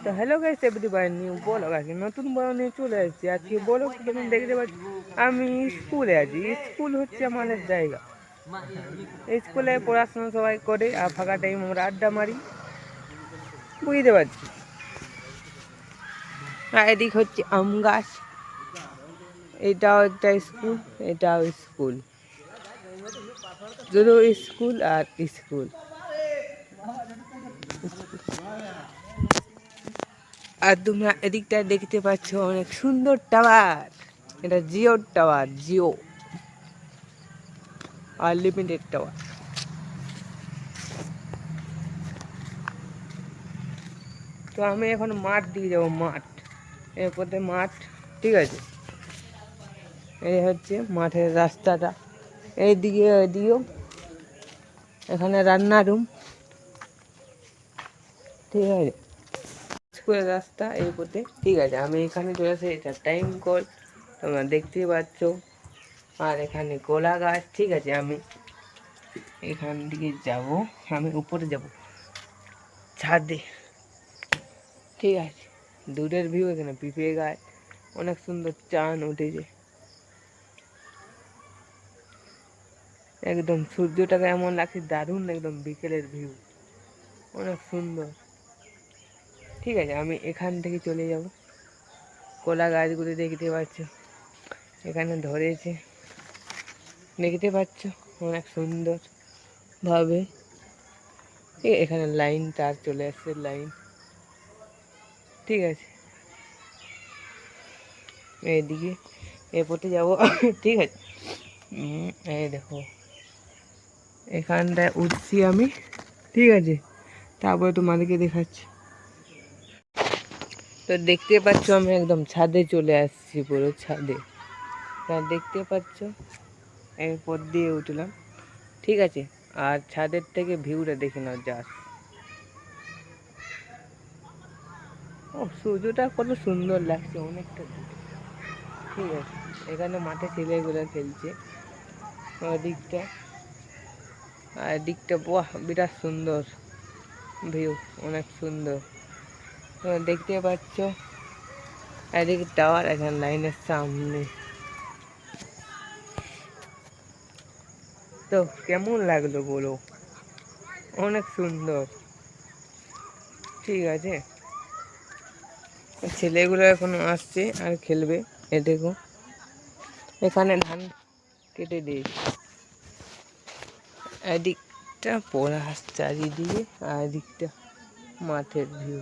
তো hello guys everyone, new blog আছে নতুন ব্লগ নিয়ে চলে এসেছি। আজকে ব্লগ যেমন দেখতে পাচ্ছি আমি স্কুলে আছি। স্কুল হচ্ছে আমাদের জায়গা। স্কুলে পড়াশোনা সবাই করে আর ফাঁকা টাইম আমরা আড্ডা মারি, বুঝতে পারছি। আর এদিক হচ্ছে আম গাছ, এটাও একটা স্কুল, এটাও স্কুল, শুধু স্কুল আর স্কুল। আর তোমরা এদিকটা দেখতে পাচ্ছ অনেক সুন্দর টাওয়ার, এটা Jio tower, Jio unlimited tower. তো আমি এখন মাঠ দিয়ে যাবো, মাঠ এরপরে মাঠ, ঠিক আছে। এই হচ্ছে মাঠের রাস্তাটা, এইদিকে ওইদিকেও, এখানে রান্না রুম, ঠিক আছে। স্কুলের রাস্তা এই পথে, ঠিক আছে। আমি এখানে চলে আসি, এটা টাইম কল তোমরা দেখতেই পাচ্ছ। আর এখানে কলা গাছ, ঠিক আছে। আমি এখান থেকে যাব, আমি উপরে যাব ছাদে, ঠিক আছে। দূরের ভিউ, এখানে পিঁপড়ে গাছ, অনেক সুন্দর চান উঠেছে, একদম সূর্যটাকে এমন লাগছে দারুণ, একদম বিকেলের ভিউ, অনেক সুন্দর, ঠিক আছে। আমি এখান থেকে চলে যাব, কলা গাছগুলো দেখতে পাচ্ছ এখানে ধরেছে, দেখতে পাচ্ছ অনেক সুন্দর ভাবে। এখানে লাইন তার চলে আসছে, লাইন, ঠিক আছে। এইদিকে এপথে যাব, ঠিক আছে। এই দেখো এখানটায় উঠছি আমি, ঠিক আছে। তারপরে তোমাদেরকে দেখাচ্ছি। তো দেখতে পাচ্ছ আমি একদম ছাদে চলে আসছি, পুরো ছাদে, দেখতে পাচ্ছ। এরপর দিয়ে উঠলাম, ঠিক আছে। আর ছাদের থেকে ভিউটা দেখে নাও, জাস্ট ও সূর্যটা কত সুন্দর লাগছে, অনেকটা দূরে, ঠিক আছে। এখানে মাঠে ছেলেগুলো খেলছে, ওদিকটা আর দিকটা, বাহ বিরাট সুন্দর ভিউ, অনেক সুন্দর। তোমরা দেখতে পাচ্ছ এদিকে টাওয়ার, এখানে লাইনের সামনে। তো কেমন লাগলো বলো, অনেক সুন্দর, ঠিক আছে। ছেলেগুলো এখন আসছে আর খেলবে। এ দেখো এখানে ধান কেটে দিয়েছে, এদিকটা পড়া চারিদিকে, আর এদিকটা মাঠের ভিউ।